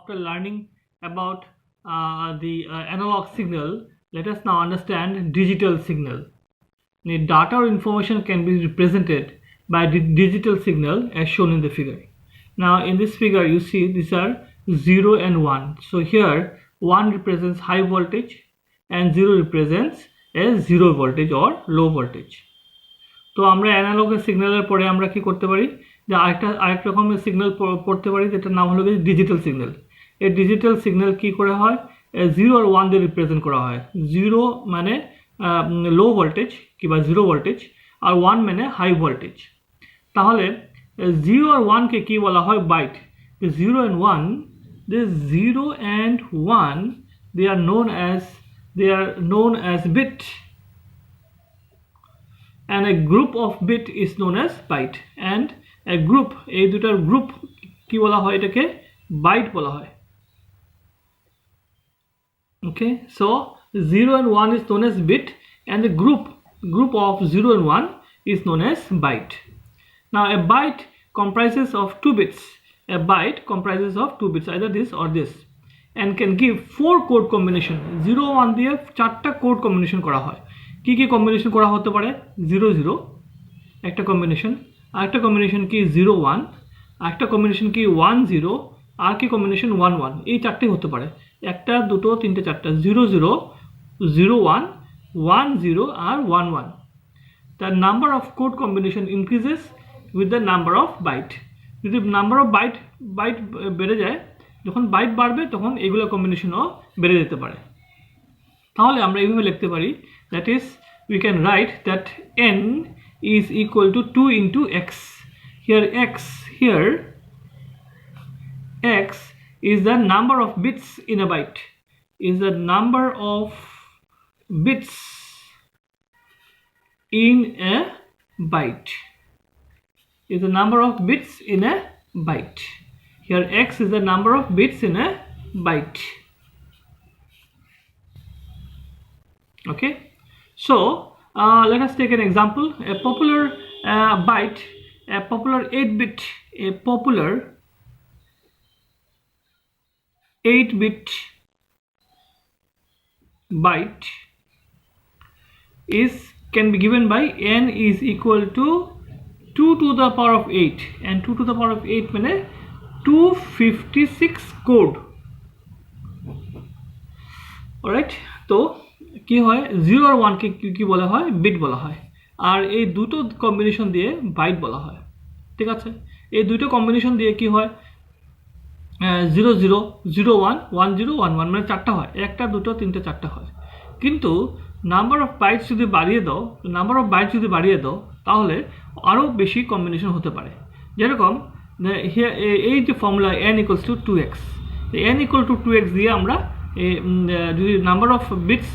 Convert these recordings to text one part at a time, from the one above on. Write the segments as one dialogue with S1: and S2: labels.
S1: After learning about the analog signal, let us now understand digital signal. The data or information can be represented by the digital signal as shown in the figure. Now in this figure you see these are 0 and 1. So here 1 represents high voltage and 0 represents a 0 voltage or low voltage. তো আমরা analogue সিগন্যালের পরে আমরা কি করতে পারি যে আরেকটা রকমের সিগন্যাল পড়তে পারি, যেটার নাম হলো ডিজিটাল সিগন্যাল। এই ডিজিটাল সিগন্যাল কি করে হয়, 0 আর 1 দিয়ে রিপ্রেজেন্ট করা হয়। 0 মানে লো ভোল্টেজ কিংবা 0 ভোল্টেজ আর 1 মানে হাই ভোল্টেজ। তাহলে 0 আর 1 কে কি বলা হয়, byte. 0 and 1, this 0 and 1 they are known as bit, and a group of bit is known as byte, and a group, এই দুটার গ্রুপ কি বলা হয়, এটাকে বাইট বলা হয়। Okay, so 0 and 1 is known as bit, and the group of 0 and 1 is known as byte. Now a byte comprises of 2 bits. A byte comprises of 2 bits, either this or this, and can give 4 code combination. 0 1 দিয়ে 4টা code combination করা হয়। কি কি combination করা হতে পারে, 0 0 একটা কম্বিনেশন, আরেকটা কম্বিনেশন কি 0 1, আরেকটা কম্বিনেশন কি 1 0, আর কি কম্বিনেশন 1 1। এই চারটেই হতে পারে, একটা দুটো তিনটে চারটা, 0 0 0 1 1 0 আর 1 1। The number of code combination increases with the number of byte. যদি নাম্বার অফ বাইট বেড়ে যায়, যখন বাইট বাড়বে তখন এগুলো কম্বিনেশনও বেড়ে যেতে পারে। তাহলে আমরা এইভাবে লিখতে পারি, that is we can write that n is equal to 2 into x. Here x is the number of bits in a byte, is the number of bits in a byte, is the number of bits in a byte. Here x is the number of bits in a byte. Okay, so let us take an example. A popular byte, a popular 8-bit, a popular 8-bit byte can be given by n is equal to 2 to the power of 8, and 2 to the power of 8 মানে 256 code. Alright, তো কি হয়, 0 আর 1 কে কি বলা হয়, bit বলা হয়, আর এই দুটো কম্বিনেশন দিয়ে বাইট বলা হয়। ঠিক আছে, এই দুটো কম্বিনেশন দিয়ে কি হয়, 0 0 0 1 1 0 1 1 মানে চারটা হয়, একটা দুটো তিনটে চারটা হয়। কিন্তু নাম্বার অফ বাইটস যদি বাড়িয়ে দাও তাহলে আরও বেশি কম্বিনেশন হতে পারে। যেরকম এই যে formula n equals to 2x, n equal to 2x দিয়ে আমরা যদি নাম্বার অফ বিটস,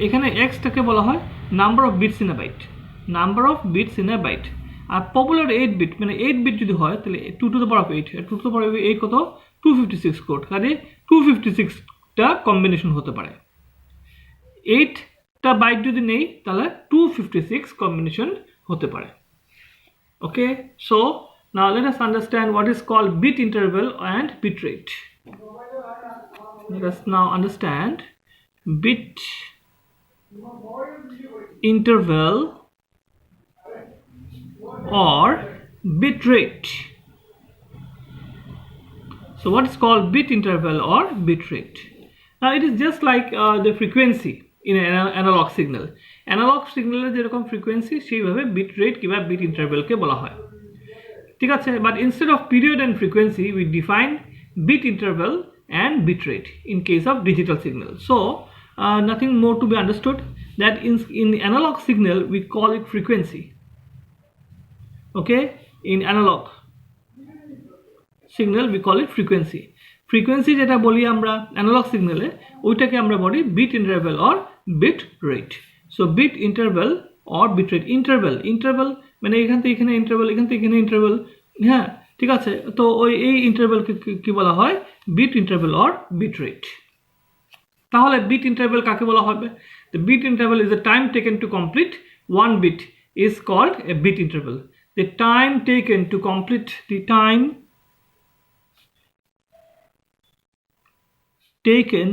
S1: এখানে এক্সটাকে বলা হয় number of bits in a byte, আর পপুলার 8 বিট মানে 8 বিট যদি হয় তাহলে 2 to the power of 8, 2 to the power of 8 কত, 256 কোড, কাজে 256টা কম্বিনেশন হতে পারে। 8টা বাইট যদি নেই তাহলে 256 কম্বিনেশন হতে পারে। ওকে, so now let us understand what is called bit interval and bit rate. Let us now understand bit interval or bit rate. So what is called bit interval or bit rate? Now it is just like the frequency in an analog signal. Analog signal এর যেরকম frequency সেইভাবে bit rate কিংবা bit interval কে বলা হয়। ঠিক আছে, but instead of period and frequency we define bit interval and bit rate in case of digital signal. So nothing more to be understood, that in analog signal we call it frequency. Okay, in analog signal we call it frequency যেটা বলি আমরা analogue সিগন্যালে, ওইটাকে আমরা বলি bit interval or bit rate. So bit interval or bit rate, interval মানে এখান থেকে এখানে ইন্টারভ্যাল, এখান থেকে এখানে ইন্টারভ্যাল, হ্যাঁ ঠিক আছে, তো এই ইন্টারভ্যালকে কি বলা হয়, beat interval or bit rate. তাহলে বিট ইন্টারভ্যাল কাকে বলা হবে, the bit interval is the time taken to complete one bit is called a bit interval. The time taken to complete taken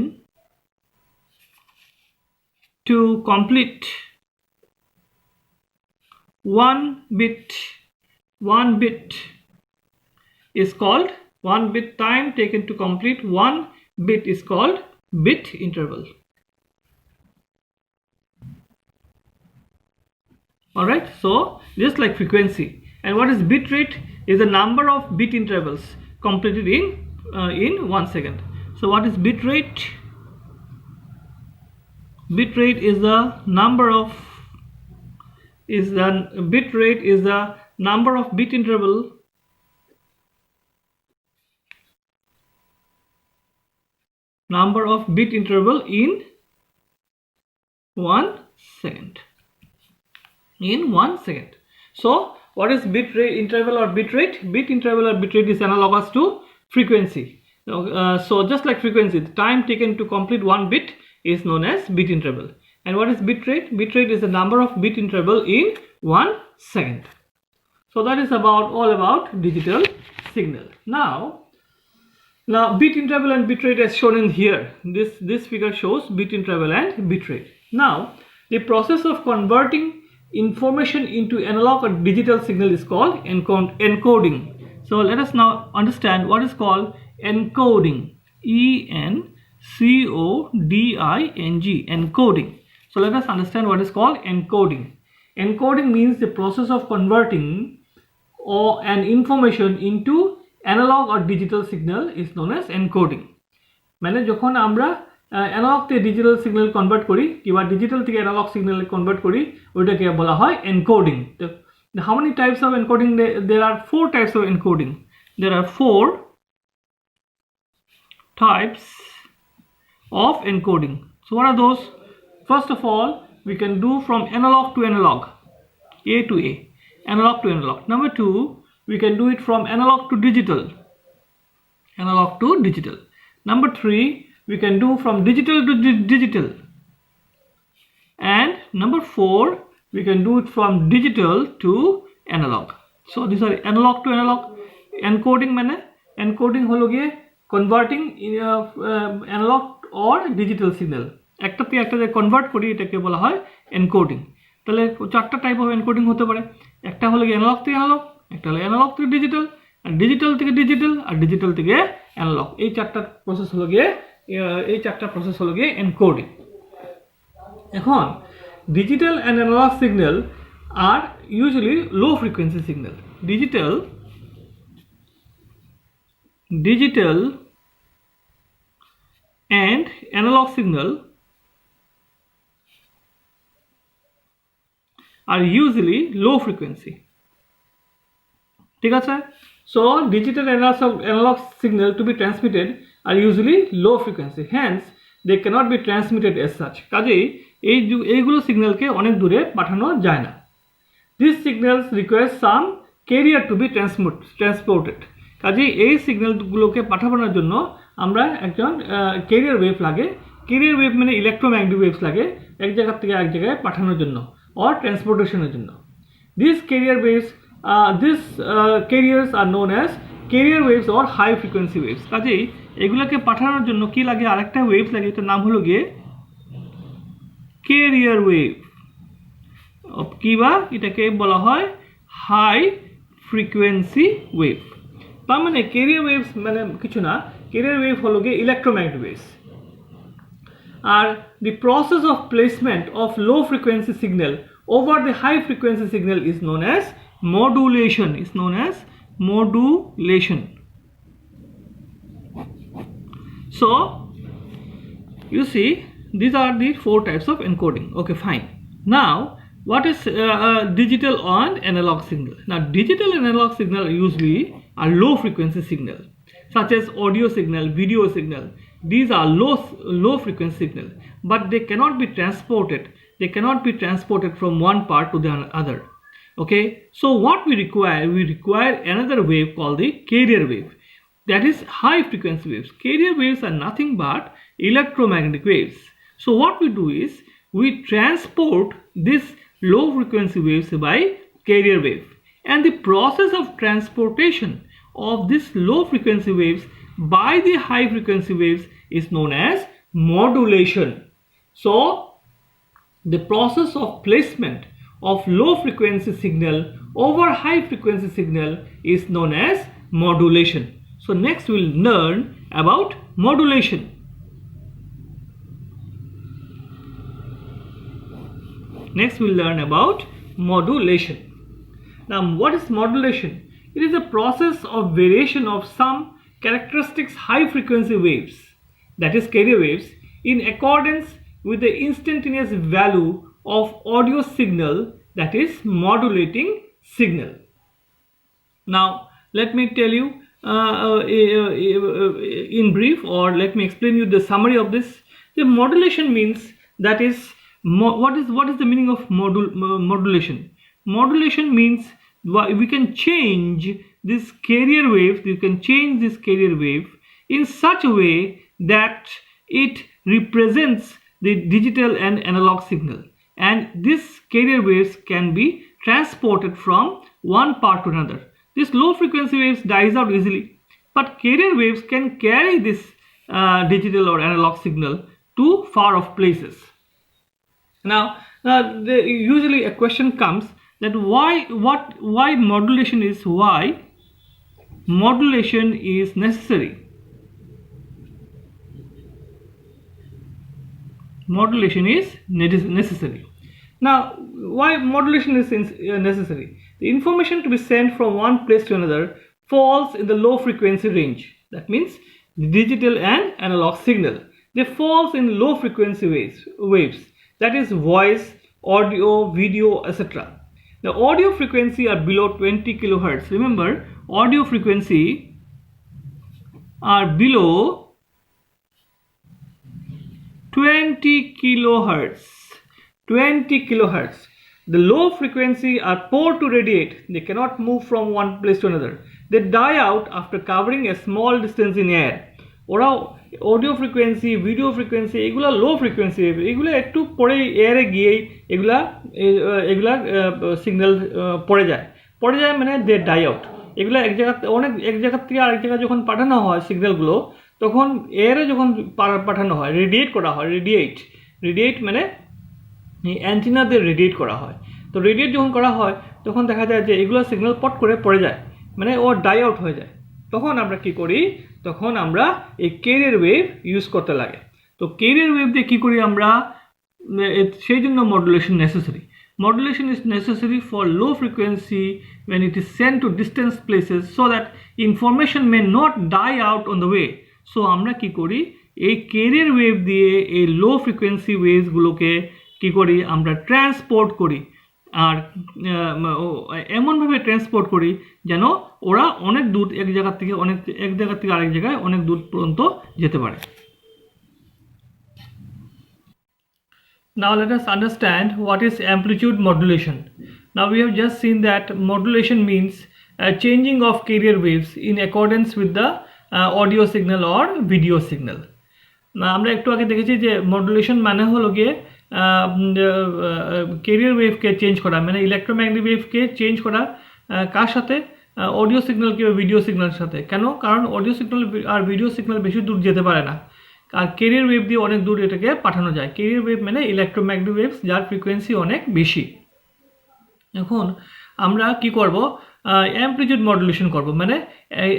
S1: to complete one bit is called, one bit time taken to complete one bit is called bit interval. Alright, so just like frequency. And what is bit rate? Is the number of bit intervals completed in 1 second. So what is bit rate? Bit rate is the number of bit interval in 1 second. In 1 second. So what is bit rate interval or bit rate? Bit interval or bit rate is analogous to frequency. So just like frequency, the time taken to complete one bit is known as bit interval. And what is bit rate? Bit rate is the number of bit interval in 1 second. So that is all about digital signal. Now bit interval and bit rate as shown in here. This figure shows bit interval and bit rate. Now the process of converting information into analog or digital signal is called encoding. So let us now understand what is called encoding. ENCODING, encoding. So let us understand what is called encoding. Encoding means the process of converting an information into analog or digital signal is known as encoding. মানে যখন আমরা analogue থেকে digital signal convert করি কিংবা digital থেকে analogue সিগন্যালে convert করি ওইটাকে বলা হয় encoding. How many types of encoding? There are 4 types of encoding. There are 4 types of encoding. So what are those? First of all, we can do from analog to analog, A to A, analog to analog. Number 2, we can do it from analog to digital, analog to digital. Number 3, we can do from digital to digital. And number 4, we can do it from digital to analog. So these are analog to analog. Encoding মানে encoding হলো গিয়ে converting analog or digital signal. একটা থেকে একটাতে convert করি এটাকে বলা হয় encoding. তাহলে 4টা টাইপ অফ এনকোডিং হতে পারে। একটা হলো গিয়ে অ্যানালগ থেকে অ্যানালগ, একটা হলো অ্যানালগ থেকে ডিজিটাল, আর ডিজিটাল থেকে ডিজিটাল, আর ডিজিটাল থেকে অ্যানালগ। এই 4টা প্রসেস হলো গিয়ে এনকোডিং। এখন digital and analog signal are usually low frequency signal. Digital and analog signal are usually low frequency. ঠিক আছে? So digital and analog signal to be transmitted are usually low frequency. Hence they cannot be transmitted as such. কাজেই এইগুলো সিগন্যালকে অনেক দূরে পাঠানো যায় না। These signals require some carrier to be transported. কাজেই এই সিগন্যালগুলোকে পাঠানোর জন্য আমরা একজন ক্যারিয়ার ওয়েভ লাগে। ক্যারিয়ার ওয়েভ মানে ইলেকট্রোম্যাগনেটিক ওয়েভস লাগে এক জায়গা থেকে এক জায়গায় পাঠানোর জন্য or transportationের জন্য। These carriers are known as carrier waves or high frequency waves. কাজেই এগুলোকে পাঠানোর জন্য কি লাগে? আরেকটা ওয়েভ লাগে, এটার নাম হলো গিয়ে ক্যারিয়ার ওয়েভ, কিংবা এটাকে বলা হয় হাই ফ্রিকোয়েন্সি ওয়েভ। তার মানে ক্যারিয়ার ওয়েভস মানে কিছু না, ক্যারিয়ার ওয়েভ হলো গিয়ে ইলেকট্রোম্যাগনেটিক ওয়েভস। আর the process of placement of low frequency signal over the high frequency signal is known as modulation. So you see, these are the 4 types of encoding. Okay, fine. Now what is digital and analog signal? Now digital and analog signal usually are low frequency signal, such as audio signal, video signal. These are low frequency signal, but they cannot be transported. They cannot be transported from one part to the other. Okay, so what we require another wave called the carrier wave, that is high frequency waves. Carrier waves are nothing but electromagnetic waves. So what we do is we transport this low frequency waves by carrier wave, and the process of transportation of this low frequency waves by the high frequency waves is known as modulation. So the process of placement of low frequency signal over high frequency signal is known as modulation. So next we'll learn about modulation. Next we'll learn about modulation. Now what is modulation? It is a process of variation of some characteristics high frequency waves, that is carrier waves, in accordance with the instantaneous value of audio signal, that is modulating signal. Now let me tell you in brief, or let me explain you the summary of this. The modulation means, that is, what is the meaning of modulation? Modulation means we can change this carrier wave, you can change this carrier wave in such a way that it represents the digital and analog signal, and this carrier waves can be transported from one part to another. This low frequency waves dies out easily, but carrier waves can carry this digital or analog signal to far off places. Now usually a question comes that why modulation is necessary. Modulation is necessary. Now why modulation is necessary? The information to be sent from one place to another falls in the low frequency range. That means the digital and analog signal, they falls in low frequency waves, that is voice, audio, video, etc. The audio frequency are below 20 kilohertz. Remember, audio frequency are below 20 kilohertz. 20 kilohertz. The low frequency are poor to radiate. They cannot move from one place to another. They die out after covering a small distance in air. Or audio frequency, video frequency, এগুলা low frequency, এগুলা একটু পরে এয়ারে গিয়ে এগুলা signal পড়ে যায় মানে they die out. এগুলা এক জায়গা থেকে আরেক জায়গায় যখন পাঠানো হয় সিগন্যালগুলো, তখন এয়ারে যখন পাঠানো হয়, রেডিয়েট করা হয়, রেডিয়েট মানে অ্যান্টিনা দিয়ে রেডিয়েট করা হয়। তো রেডিয়েট যখন করা হয় তখন দেখা যায় যে এগুলো সিগন্যাল পট করে পড়ে যায়, মানে ও ডাই আউট হয়ে যায়। তখন আমরা কি করি? তখন আমরা এই ক্যারিয়ার ওয়েভ ইউজ করতে লাগে। তো ক্যারিয়ার ওয়েভ দিয়ে কি করি আমরা? সেই জন্য modulation necessary. Modulation is necessary for low frequency when it is sent to distant places so that information may not die out on the way. So আমরা কি করি? এই ক্যারিয়ার ওয়েভ দিয়ে এই লো ফ্রিকোয়েন্সি ওয়েভসগুলোকে কি করি? আমরা ট্রান্সপোর্ট করি, আর এমনভাবে ট্রান্সপোর্ট করি যেন ওরা অনেক দূর এক জায়গা থেকে আরেক জায়গায় অনেক দূর পর্যন্ত যেতে পারে। Now let us understand what is amplitude modulation. Now we have just seen that modulation means changing of carrier waves in accordance with the audio signal or video signal. আমরা একটু আগে দেখেছি যে মডুলেশন মানে হলো গিয়ে ক্যারিয়ার ওয়েভকে চেঞ্জ করা, মানে ইলেকট্রোম্যাগনেটিক ওয়েভকে চেঞ্জ করা কার সাথে? অডিও সিগন্যাল কিংবা ভিডিও সিগন্যালের সাথে। কেন? কারণ অডিও সিগন্যাল আর ভিডিও সিগন্যাল বেশি দূর যেতে পারে না, আর ক্যারিয়ার ওয়েভ দিয়ে অনেক দূর এটাকে পাঠানো যায়। ক্যারিয়ার ওয়েভ মানে ইলেকট্রোম্যাগনেটিক ওয়েভস যার ফ্রিকোয়েন্সি অনেক বেশি। এখন আমরা কি করব? অ্যামপ্লিটিউড মডুলেশন করব, মানে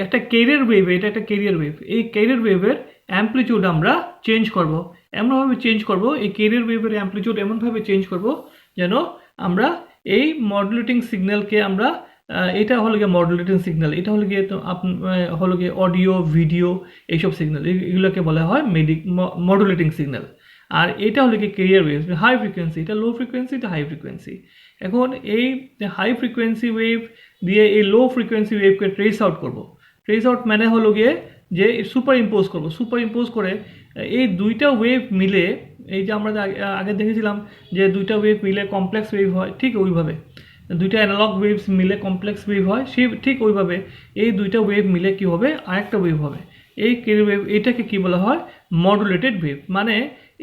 S1: একটা ক্যারিয়ার ওয়েভ, এটা একটা ক্যারিয়ার ওয়েভ, এই ক্যারিয়ার ওয়েভের অ্যামপ্লিটিউড আমরা চেঞ্জ করব। এমনভাবে চেঞ্জ করব, এই ক্যারিয়ার ওয়েভের অ্যামপ্লিটিউড এমনভাবে চেঞ্জ করব যেন আমরা এই মডুলেটিং সিগন্যালকে আমরা, এটা হলো গিয়ে মডুলেটিং সিগন্যাল, এটা হলো গিয়ে হলো গিয়ে অডিও, ভিডিও, এইসব সিগন্যাল, এগুলোকে বলা হয় মডুলেটিং সিগন্যাল। আর এটা হলো গিয়ে ক্যারিয়ার ওয়েভ, হাই ফ্রিকোয়েন্সি, এটা লো ফ্রিকোয়েন্সি, এটা হাই ফ্রিকোয়েন্সি। এখন এই হাই ফ্রিকোয়েন্সি ওয়েভ দিয়ে এই লো ফ্রিকোয়েন্সি ওয়েভকে ট্রেস আউট করব। ট্রেস আউট মানে হলো গিয়ে যে সুপার ইম্পোজ করবো, সুপার ইম্পোজ করে এই দুইটা ওয়েভ মিলে, এই যে আমরা আগে দেখেছিলাম যে দুইটা ওয়েভ মিলে কমপ্লেক্স ওয়েভ হয়, ঠিক ওইভাবে দুইটা অ্যানালগ ওয়েভস মিলে কমপ্লেক্স ওয়েভ হয়, সেই ঠিক ওইভাবে এই দুইটা ওয়েভ মিলে কি হবে? আরেকটা ওয়েভ হবে। এই ক্যারিয়ার ওয়েভ, এটাকে কি বলা হয়? Modulated wave. মানে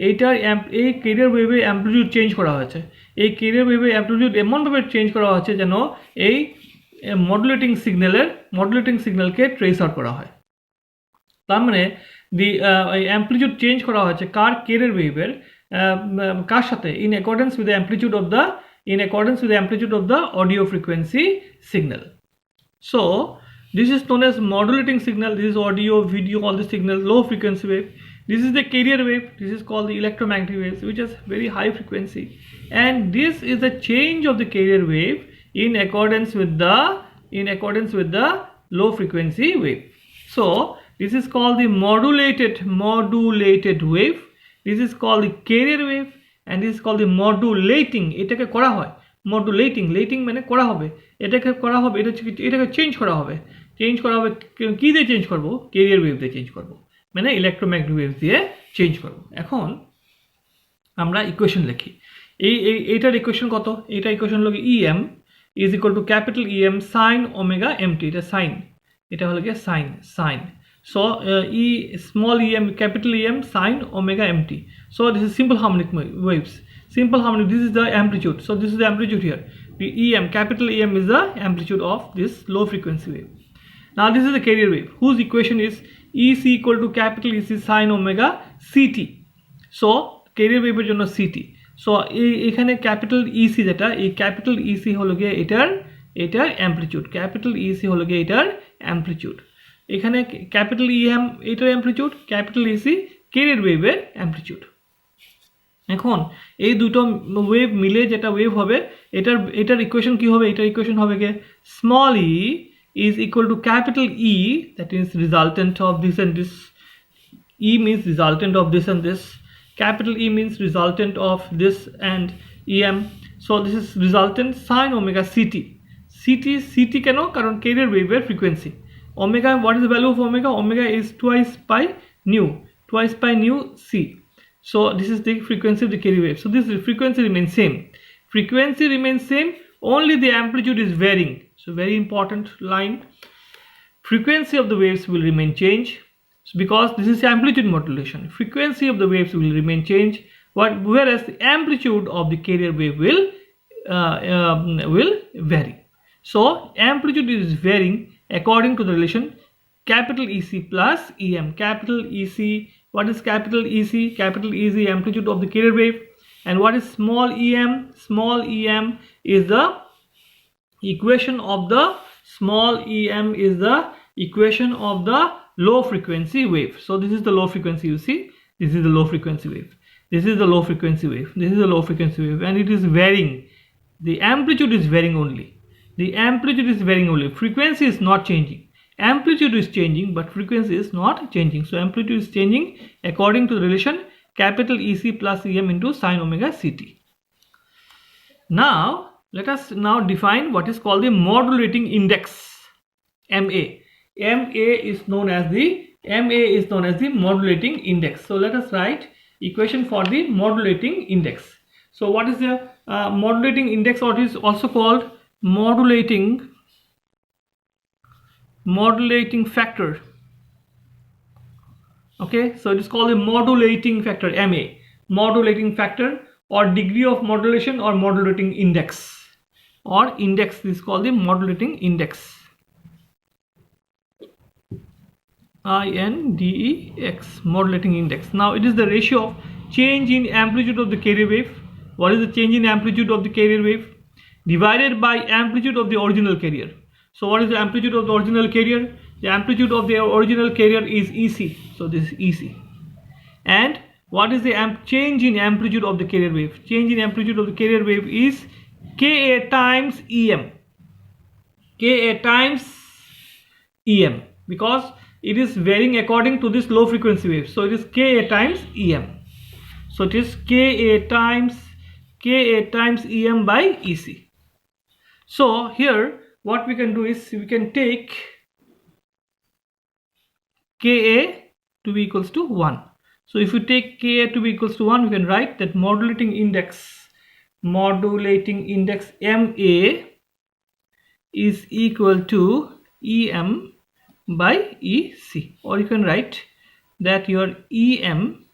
S1: এইটার এই ক্যারিয়ার ওয়েভের অ্যামপ্লিটিউড চেঞ্জ করা হয়েছে, এই ক্যারিয়ার ওয়েভের অ্যামপ্লিটিউড এমনভাবে চেঞ্জ করা হয়েছে যেন এই মডুলেটিং সিগন্যালকে ট্রেস আউট করা হয়। তার মানে দি অ্যাম্পলিটিউড চেঞ্জ করা হয়েছে কার কেরের ওয়েভের কার সাথে in accordance with the amplitude of the audio frequency signal. So this is known as modulating signal. This is audio, video, all the signal, low frequency wave. This is the carrier wave. This is called the electromagnetic waves, which is very high frequency. And this is the change of the carrier wave in accordance with the low frequency wave. So this is called the modulated wave. This is called the carrier wave, and this is called the modulating. এটাকে করা হয় letting মানে করা হবে, এটাকে change করা হবে কি দিয়ে চেঞ্জ করব? ক্যারিয়ার ওয়েভ দিয়ে চেঞ্জ করব, মানে ইলেকট্রোম্যাগনেটিক ওয়েভ দিয়ে চেঞ্জ করব. এখন আমরা ইকুয়েশন লিখি. এইটার ইকুয়েশন কত? এটা ইকুয়েশন হলো EM is equal to capital EM sine omega MT. এটা হলো গিয়ে sine. So small em, capital EM sine omega mt. So this is simple harmonic waves. This is the amplitude. So this is the amplitude here. The EM, capital EM is the amplitude of this low frequency wave. Now this is the carrier wave, whose equation is EC equal to capital EC sine omega CT. So carrier wave এর জন্য CT. So এখানে capital EC যেটা, এই capital EC হলো গিয়ে এটার amplitude. Capital EC হলো গিয়ে এটার অ্যাম্পলিটিউড. এখানে ক্যাপিটাল EM এটার অ্যাম্পলিটিউড, ক্যাপিটাল EC ক্যারিয়ার ওয়েভের অ্যাম্পলিটিউড. এখন এই দুটো ওয়েভ মিলে যেটা ওয়েভ হবে, এটার ইকুয়েশন কি হবে? এটার ইকুয়েশন হবে গিয়ে small e is equal to capital E, that is resultant of this and this. E means resultant of this and this. Capital E means resultant of this and EM. So this is resultant sine omega CT. CT কেন? কারণ career ওয়েভের frequency. Omega, what is the value of omega? Omega is twice pi nu c. So this is the frequency of the carrier wave. So this frequency remains same. Only the amplitude is varying. So very important line. Frequency of the waves will remain change. So because this is amplitude modulation, frequency of the waves will remain change. Whereas the amplitude of the carrier wave will vary. So amplitude is varying according to the relation capital EC plus EM. Capital EC, what is capital EC? Capital E is the amplitude of the carrier wave. And what is small EM? Small EM is the equation of the low frequency wave. So this is the low frequency, you see, this is the low frequency wave, and it is varying. The amplitude is varying only. Frequency is not changing. Amplitude is changing, but frequency is not changing. So amplitude is changing according to the relation capital EC plus EM into sine omega CT. Now let us now define what is called the modulating index, MA. MA is known as the modulating index. So let us write equation for the modulating index. So what is the modulating index, or it is also called modulating factor. Okay, so it is called the modulating factor, MA, modulating factor, or degree of modulation, or modulating index, this is called the modulating index, INDEX, modulating index. Now it is the ratio of change in amplitude of the carrier wave. What is the change in amplitude of the carrier wave? Divided by amplitude of the original carrier. So what is the amplitude of the original carrier? The amplitude of the original carrier is EC. So this is EC. And what is the change in amplitude of the carrier wave? Change in amplitude of the carrier wave is Ka times EM. Because it is varying according to this low frequency wave. So it is Ka times EM. So it is Ka times EM by EC. So here what we can do is we can take Ka to be equals to 1. So if you take Ka to be equals to 1, we can write that modulating index MA is equal to EM by EC, or you can write that your EM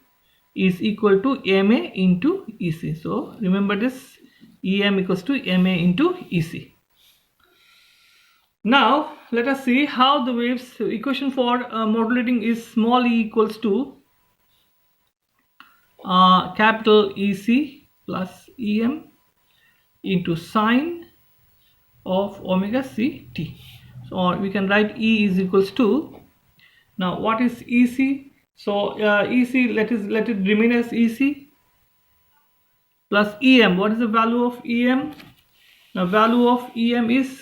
S1: is equal to MA into EC. So remember this, EM equals to MA into EC. Now let us see how the waves equation for modulating is small e equals to capital EC plus EM into sine of omega c t. So, or we can write E is equals to, now what is EC? So EC, let it remain as EC plus EM. What is the value of EM? The value of EM is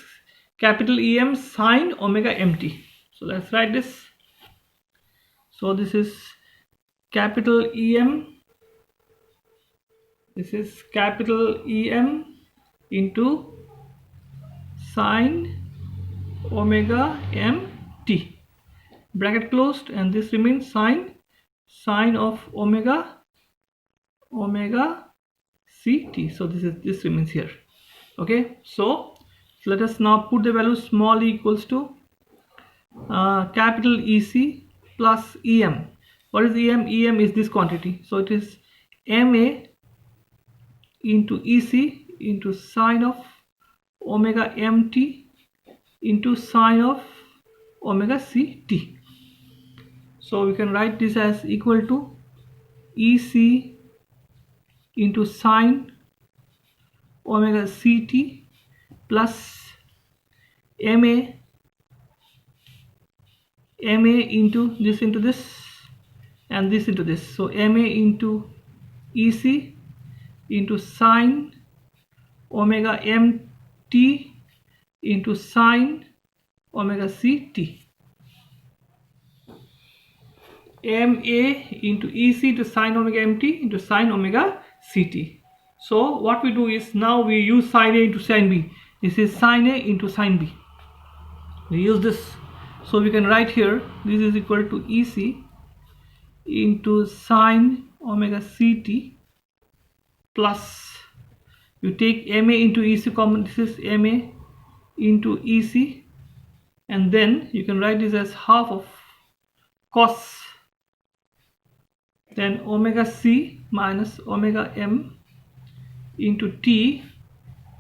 S1: capital EM sine omega mt. So let's write this. So this is capital EM, this is capital EM into sine omega mt, bracket closed, and this remains sine of omega ct. So this remains here. Okay, so let us now put the value small e equals to capital EC plus EM. What is EM? EM is this quantity, so it is MA into EC into sine of omega mt into sine of omega ct. So we can write this as equal to EC into sine omega ct plus MA into this and this into this. So MA into EC into sine omega mt into sine omega ct. MA into EC to sine omega mt into sine omega ct. So what we do is, now we use sine A into sine B. This is sine A into sine B. We use this. So we can write here, this is equal to EC into sine omega ct plus, you take MA into EC common, this is MA into EC, and then you can write this as half of cos, then omega c minus omega m into t,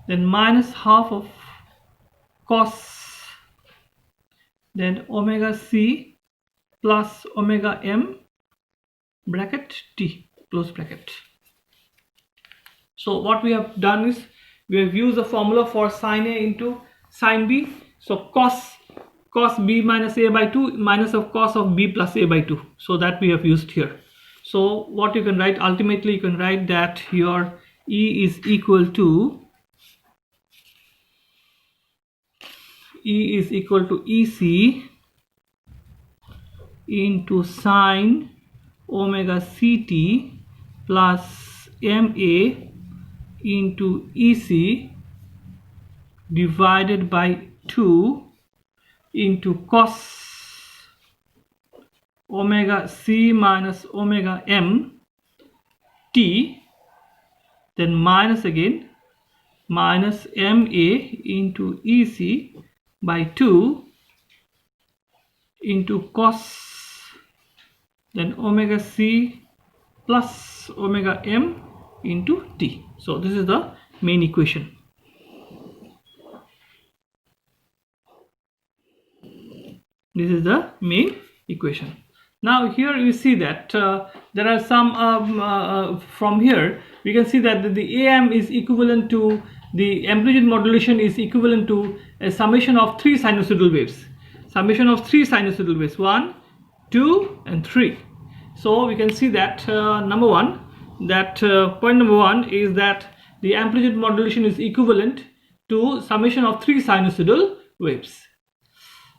S1: then minus half of cos, then omega c plus omega m bracket t, close bracket. So what we have done is, we have used the formula for sine A into sine B. So cos B minus A by 2 minus of cos of B plus A by 2. So that we have used here. So what you can write, ultimately you can write that your E is equal to EC into sine omega ct plus MA into EC divided by 2 into cos omega c minus omega m t, then minus again minus MA into EC by 2 into cos, then omega c plus omega m into t. So this is the main equation. This is the main equation. Now here you see that there are some from here we can see that the AM is equivalent to, the amplitude modulation is equivalent to a summation of 3 sinusoidal waves. Summation of 3 sinusoidal waves, 1, 2 and 3. So we can see that point number one is that the amplitude modulation is equivalent to summation of 3 sinusoidal waves.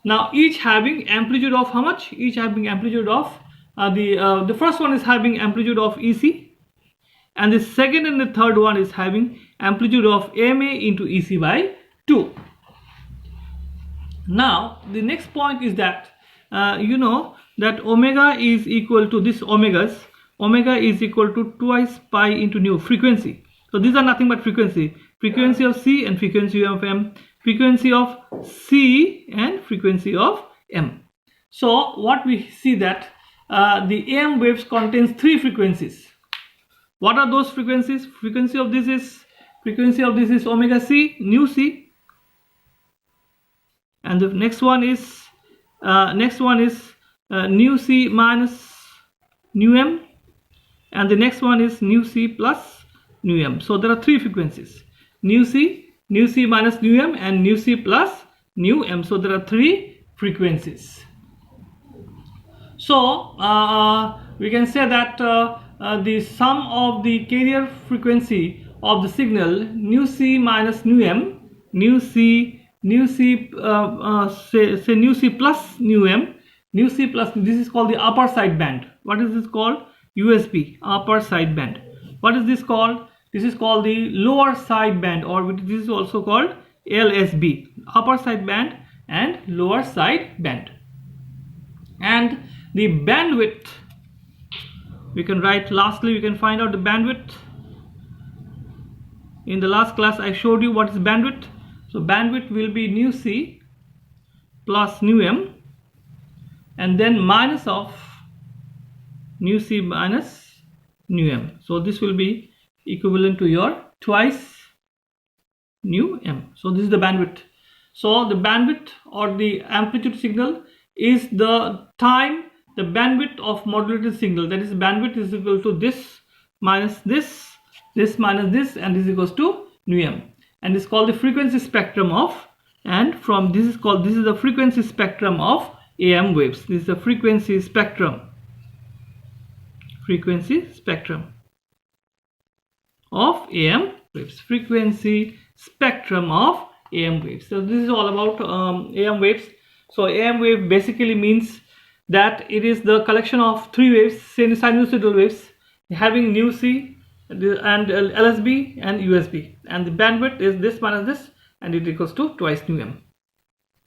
S1: Now each having amplitude of how much? Each having amplitude of the first one is having amplitude of EC, and the second and the third one is having amplitude of MA into EC by 2. Now the next point is that you know that omega is equal to this omega is equal to twice pi into nu, frequency. So these are nothing but frequency of C and frequency of M, frequency of C and frequency of M. So what we see that the AM waves contains 3 frequencies. What are those frequencies? Frequency of this is omega C, nu C, and the next one is nu c minus nu m, and the next one is nu c plus nu m. So there are three frequencies: nu c minus nu m, and nu c plus nu m. So there are three frequencies. So we can say that the sum of the carrier frequency of the signal nu c minus nu m, say nu c plus nu m, nu c plus, this is called the upper sideband. What is this called? USB, upper sideband. What is this called? This is called the lower sideband, or this is also called LSB, upper sideband and lower sideband. And the bandwidth, we can write, lastly we can find out the bandwidth. In the last class I showed you what is bandwidth. So bandwidth will be nu c plus nu m, and then minus of nu c minus nu m. So this will be equivalent to your twice nu m. So this is the bandwidth. So the bandwidth or the amplitude signal is the time, the bandwidth of modulated signal. That is, bandwidth is equal to this minus this, this minus this, and this is equals to nu m. And it's called the frequency spectrum of, and from this is called, this is the frequency spectrum of AM waves. This is the frequency spectrum of AM waves, frequency spectrum of AM waves. So this is all about AM waves. So AM wave basically means that it is the collection of three waves, sinusoidal waves, having nu c and LSB and USB, and the bandwidth is this minus this, and it equals to twice nu m.